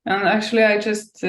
And actually, I just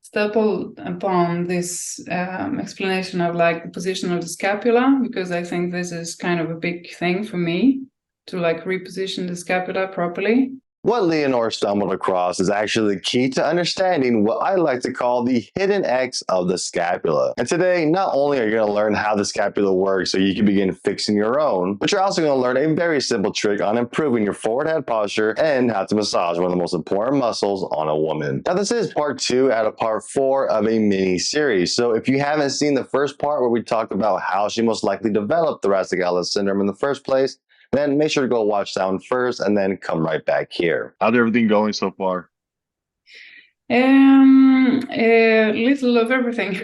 stumbled upon this explanation of like the position of the scapula, because I think this is kind of a big thing for me to like reposition the scapula properly. What Leonore stumbled across is actually the key to understanding what I like to call the hidden X of the scapula. And today, not only are you going to learn how the scapula works so you can begin fixing your own, but you're also going to learn a very simple trick on improving your forward head posture and how to massage one of the most important muscles on a woman. Now, this is part 2 out of part 4 of a mini series. So if you haven't seen the first part where we talked about how she most likely developed thoracic outlet syndrome in the first place, then make sure to go watch that one first and then come right back here. How's everything going so far? A little of everything.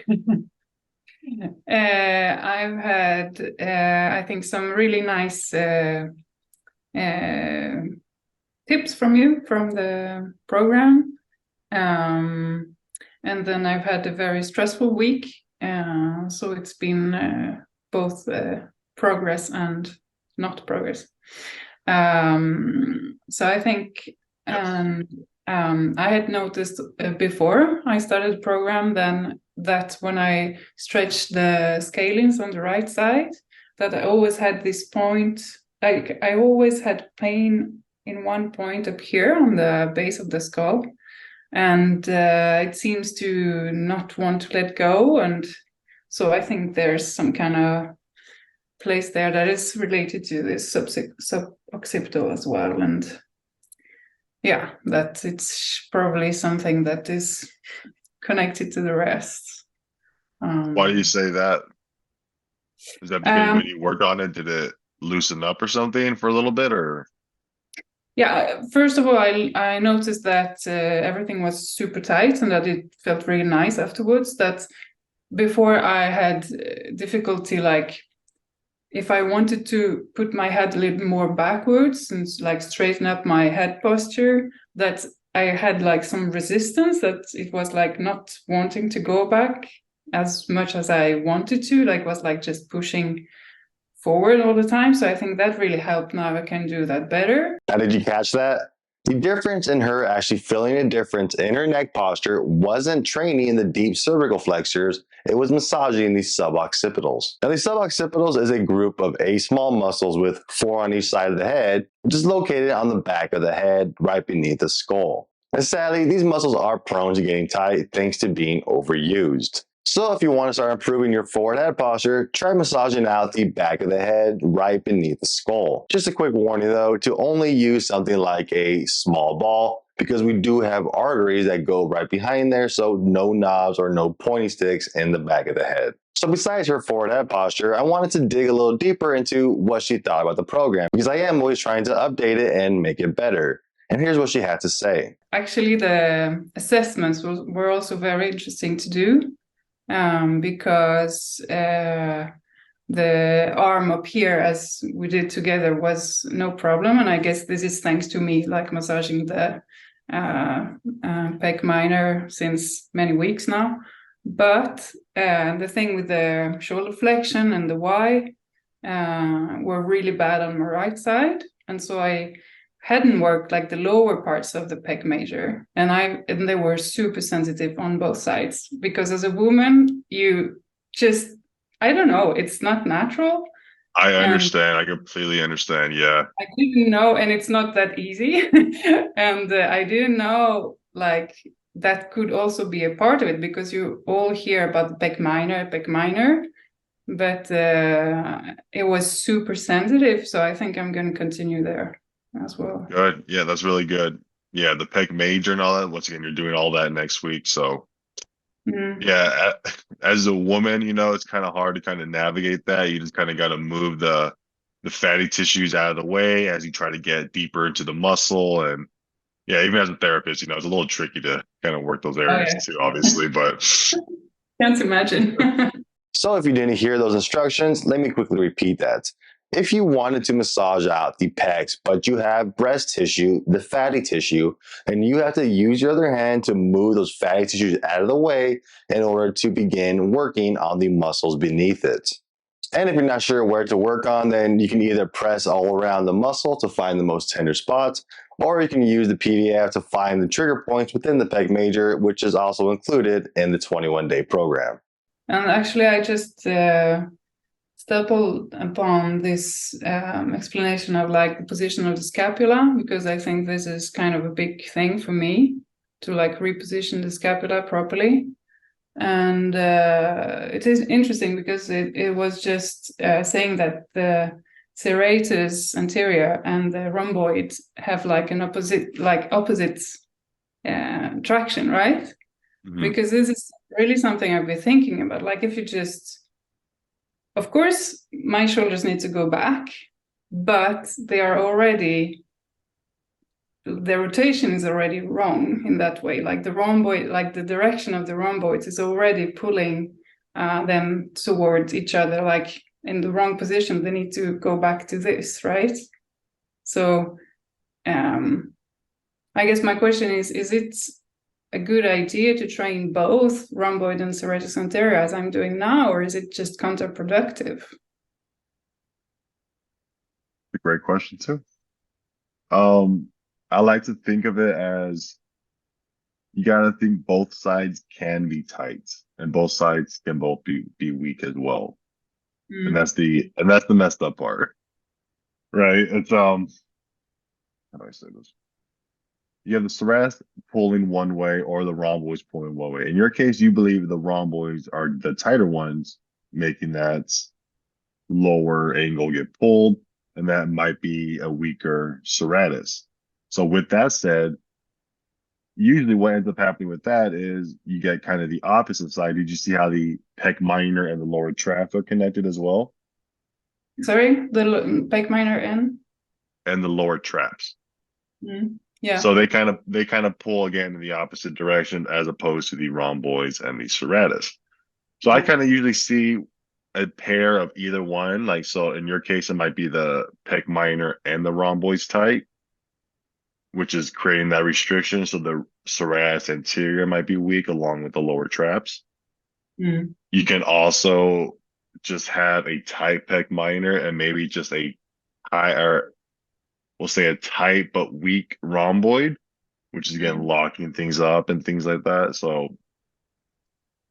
I've had, I think, some really nice tips from you from the program. And then I've had a very stressful week. So it's been both progress and not progress. So I think I had noticed before I started the program then that when I stretched the scalenes on the right side, that I always had this point, like I always had pain in one point up here on the base of the skull. And it seems to not want to let go. And so I think there's some kind of place there that is related to this suboccipital as well. And yeah, that it's probably something that is connected to the rest. Why do you say that? Is that because when you worked on it, did it loosen up or something for a little bit, or? Yeah, first of all, I noticed that everything was super tight and that it felt really nice afterwards. That before I had difficulty, like if I wanted to put my head a little more backwards and like straighten up my head posture, that I had like some resistance, that it was like not wanting to go back as much as I wanted to, like was like just pushing forward all the time. So I think that really helped. Now I can do that better. Now, did you catch that? The difference in her actually feeling a difference in her neck posture wasn't training in the deep cervical flexors, it was massaging the suboccipitals. Now, the suboccipitals is a group of 8 small muscles with 4 on each side of the head, which is located on the back of the head, right beneath the skull. And sadly, these muscles are prone to getting tight thanks to being overused. So if you want to start improving your forward head posture, try massaging out the back of the head right beneath the skull. Just a quick warning though, to only use something like a small ball, because we do have arteries that go right behind there, so no knobs or no pointy sticks in the back of the head. So besides her forward head posture, I wanted to dig a little deeper into what she thought about the program, because I am always trying to update it and make it better. And here's what she had to say. Actually, the assessments were also very interesting to do. Because the arm up here, as we did together, was no problem. And I guess this is thanks to me, like massaging the pec minor since many weeks now. But the thing with the shoulder flexion and the Y were really bad on my right side. And so I hadn't worked like the lower parts of the pec major, and they were super sensitive on both sides, because as a woman you just, I don't know, it's not natural. I understand. I completely understand. Yeah, I didn't know, and it's not that easy. And I didn't know like that could also be a part of it, because you all hear about the pec minor, but it was super sensitive. So I think I'm going to continue there as well. good. Yeah, that's really good. Yeah, the pec major and all that. Once again, you're doing all that next week. So yeah, as a woman, it's kind of hard to kind of navigate that. You just kind of got to move the fatty tissues out of the way as you try to get deeper into the muscle. And yeah, even as a therapist, it's a little tricky to kind of work those areas too, obviously, but can't imagine. So if you didn't hear those instructions, let me quickly repeat that. If you wanted to massage out the pecs, but you have breast tissue, the fatty tissue, then you have to use your other hand to move those fatty tissues out of the way in order to begin working on the muscles beneath it. And if you're not sure where to work on, then you can either press all around the muscle to find the most tender spots, or you can use the PDF to find the trigger points within the pec major, which is also included in the 21-day program. And actually, I just stumbled upon this explanation of like the position of the scapula, because I think this is kind of a big thing for me to like reposition the scapula properly. And it is interesting because it was just saying that the serratus anterior and the rhomboid have like an opposite traction, right? Mm-hmm. Because this is really something I've been thinking about. Like if you just, of course, my shoulders need to go back, but they are already, the rotation is already wrong in that way. Like the rhomboid, like the direction of the rhomboids is already pulling them towards each other, like in the wrong position. They need to go back to this, right? So I guess my question is it a good idea to train both rhomboid and serratus anterior as I'm doing now, or is it just counterproductive? A great question too. I like to think of it as you got to think both sides can be tight and both sides can both be weak as well. And that's the messed up part, right? It's how do I say this? You have the serratus pulling one way or the rhomboids pulling one way. In your case, you believe the rhomboids are the tighter ones, making that lower angle get pulled, and that might be a weaker serratus. So with that said, usually what ends up happening with that is you get kind of the opposite side. Did you see how the pec minor and the lower traps are connected as well? Sorry, the pec minor and the lower traps. Yeah. So they kind of pull again in the opposite direction as opposed to the rhomboids and the serratus. So I kind of usually see a pair of either one. Like, so in your case, it might be the pec minor and the rhomboids tight, which is creating that restriction. So the serratus anterior might be weak along with the lower traps. You can also just have a tight pec minor and maybe just a high, or we'll say a tight but weak rhomboid, which is again locking things up and things like that. So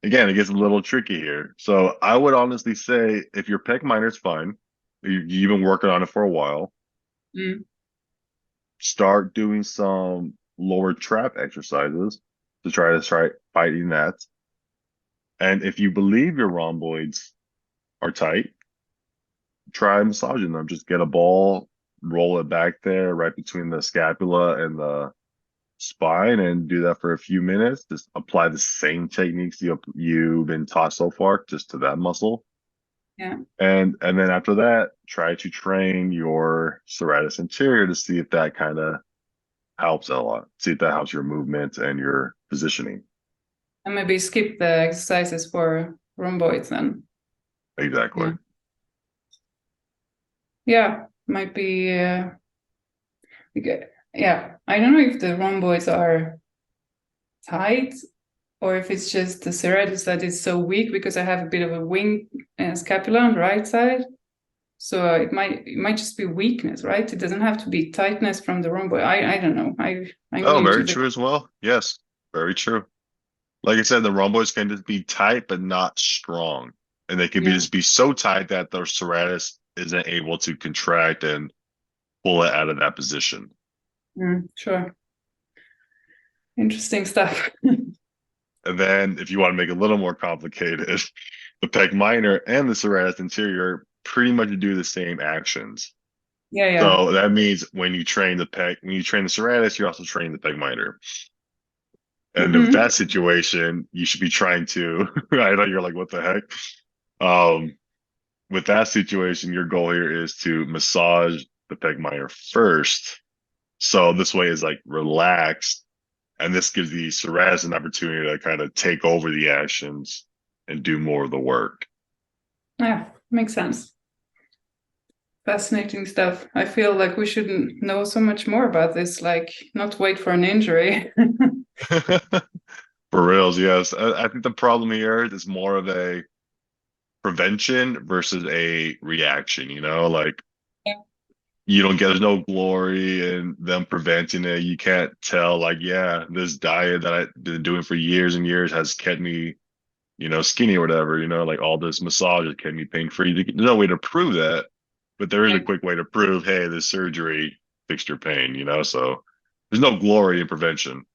again, it gets a little tricky here. So I would honestly say if your pec minor is fine, you've been working on it for a while, start doing some lower trap exercises to try fighting that. And if you believe your rhomboids are tight, try massaging them. Just get a ball, roll it back there right between the scapula and the spine and do that for a few minutes. Just apply the same techniques you've been taught so far just to that muscle. Yeah. And then after that, try to train your serratus anterior to see if that kind of helps a lot. See if that helps your movement and your positioning. And maybe skip the exercises for rhomboids then. Exactly. Yeah, might be yeah. I don't know if the rhomboids are tight or if it's just the serratus that is so weak, because I have a bit of a wing scapula on the right side. So it might just be weakness, right? It doesn't have to be tightness from the rhomboid. I don't know. I'm very true as well. Yes, very true. Like I said, the rhomboids can just be tight but not strong, and they can just be so tight that the serratus isn't able to contract and pull it out of that position. Sure. Interesting stuff. And then if you want to make it a little more complicated, the pec minor and the serratus anterior pretty much do the same actions. Yeah. So that means when you train the serratus, you're also training the pec minor. And if that situation, you should be trying to, I know you're like, what the heck? With that situation, your goal here is to massage the pec minor first. So this way is like relaxed. And this gives the serratus an opportunity to kind of take over the actions and do more of the work. Yeah, makes sense. Fascinating stuff. I feel like we shouldn't know so much more about this, like not wait for an injury. For reals, yes. I think the problem here is more of a prevention versus a reaction, like you don't get, there's no glory in them preventing it. You can't tell, like, yeah, this diet that I've been doing for years and years has kept me, skinny or whatever, like all this massage has kept me pain free. There's no way to prove that, but there is a Right. quick way to prove, hey, this surgery fixed your pain, so there's no glory in prevention.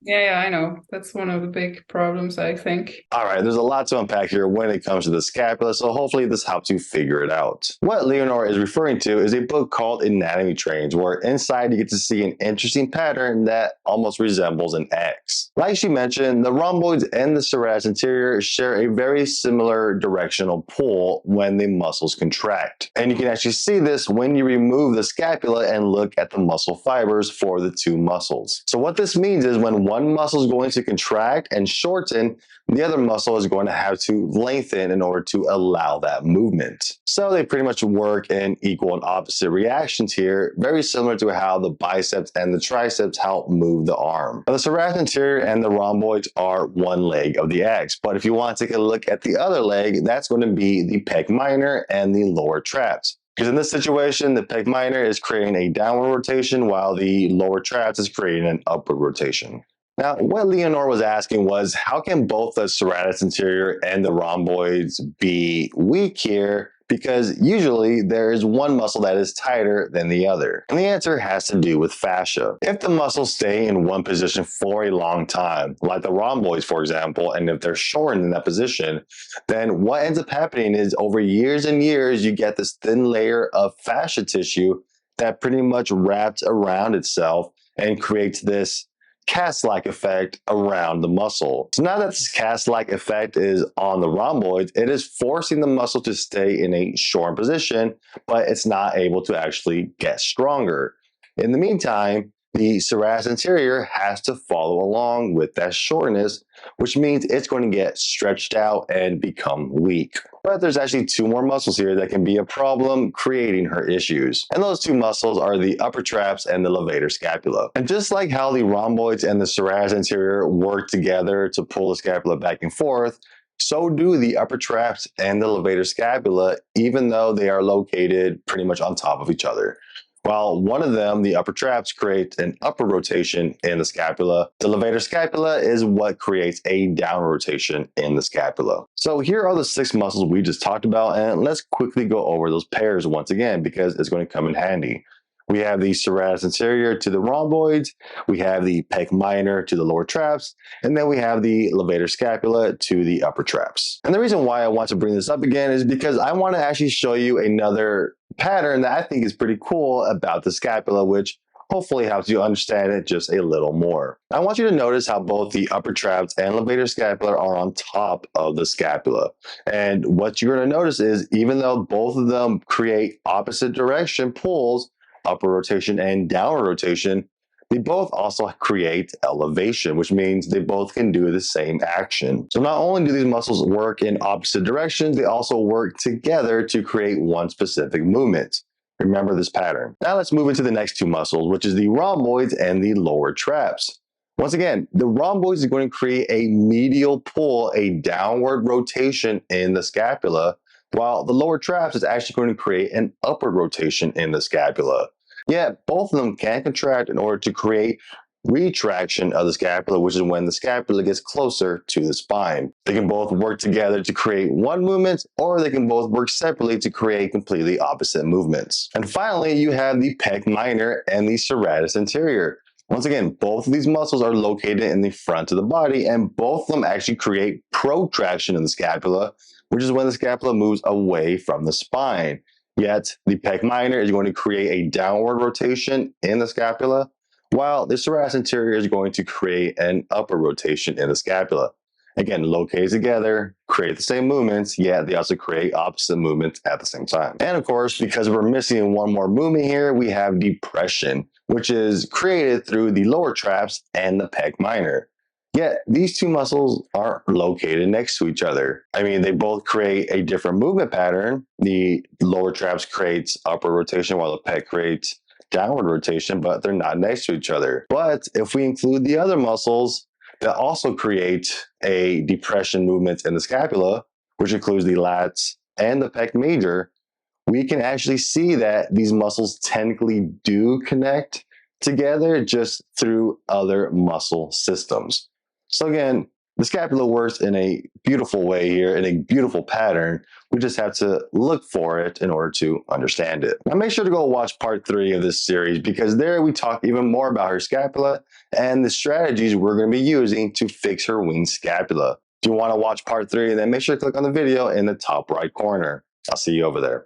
Yeah, I know. That's one of the big problems, I think. All right, there's a lot to unpack here when it comes to the scapula, so hopefully this helps you figure it out. What Leonora is referring to is a book called Anatomy Trains, where inside you get to see an interesting pattern that almost resembles an X. Like she mentioned, the rhomboids and the serratus anterior share a very similar directional pull when the muscles contract. And you can actually see this when you remove the scapula and look at the muscle fibers for the two muscles. So what this means is when one muscle is going to contract and shorten, the other muscle is going to have to lengthen in order to allow that movement. So they pretty much work in equal and opposite reactions here, very similar to how the biceps and the triceps help move the arm. Now, the serratus anterior and the rhomboids are one leg of the X, but if you want to take a look at the other leg, that's going to be the pec minor and the lower traps. Because in this situation, the pec minor is creating a downward rotation while the lower traps is creating an upward rotation. Now, what Leonore was asking was, how can both the serratus anterior and the rhomboids be weak here? Because usually there is one muscle that is tighter than the other. And the answer has to do with fascia. If the muscles stay in one position for a long time, like the rhomboids, for example, and if they're shortened in that position, then what ends up happening is over years and years, you get this thin layer of fascia tissue that pretty much wraps around itself and creates this cast-like effect around the muscle. So now that this cast-like effect is on the rhomboids, it is forcing the muscle to stay in a short position, but it's not able to actually get stronger. In the meantime, the serratus anterior has to follow along with that shortness, which means it's going to get stretched out and become weak. But there's actually two more muscles here that can be a problem, creating her issues. And those two muscles are the upper traps and the levator scapula. And just like how the rhomboids and the serratus anterior work together to pull the scapula back and forth, so do the upper traps and the levator scapula, even though they are located pretty much on top of each other. While one of them, the upper traps, create an upward rotation in the scapula, the levator scapula is what creates a downward rotation in the scapula. So here are the 6 muscles we just talked about, and let's quickly go over those pairs once again because it's going to come in handy. We have the serratus anterior to the rhomboids, we have the pec minor to the lower traps, and then we have the levator scapula to the upper traps. And the reason why I want to bring this up again is because I want to actually show you another pattern that I think is pretty cool about the scapula, which hopefully helps you understand it just a little more. I want you to notice how both the upper traps and levator scapula are on top of the scapula. And what you're going to notice is even though both of them create opposite direction pulls, upper rotation and downward rotation, they both also create elevation, which means they both can do the same action. So not only do these muscles work in opposite directions, they also work together to create one specific movement. Remember this pattern. Now let's move into the next 2 muscles, which is the rhomboids and the lower traps. Once again, the rhomboids is going to create a medial pull, a downward rotation in the scapula, while the lower traps is actually going to create an upward rotation in the scapula. Yet both of them can contract in order to create retraction of the scapula, which is when the scapula gets closer to the spine. They can both work together to create one movement, or they can both work separately to create completely opposite movements. And finally, you have the pec minor and the serratus anterior. Once again, both of these muscles are located in the front of the body, and both of them actually create protraction in the scapula, which is when the scapula moves away from the spine. Yet the pec minor is going to create a downward rotation in the scapula, while the serratus anterior is going to create an upward rotation in the scapula. Again, located together, create the same movements, yet they also create opposite movements at the same time. And of course, because we're missing one more movement here, we have depression, which is created through the lower traps and the pec minor. Yet these 2 muscles aren't located next to each other. I mean, they both create a different movement pattern. The lower traps creates upward rotation while the pec creates downward rotation, but they're not next to each other. But if we include the other muscles that also create a depression movement in the scapula, which includes the lats and the pec major, we can actually see that these muscles technically do connect together just through other muscle systems. So again, the scapula works in a beautiful way here, in a beautiful pattern. We just have to look for it in order to understand it. Now make sure to go watch part 3 of this series, because there we talk even more about her scapula and the strategies we're going to be using to fix her wing scapula. If you want to watch part 3, then make sure to click on the video in the top right corner. I'll see you over there.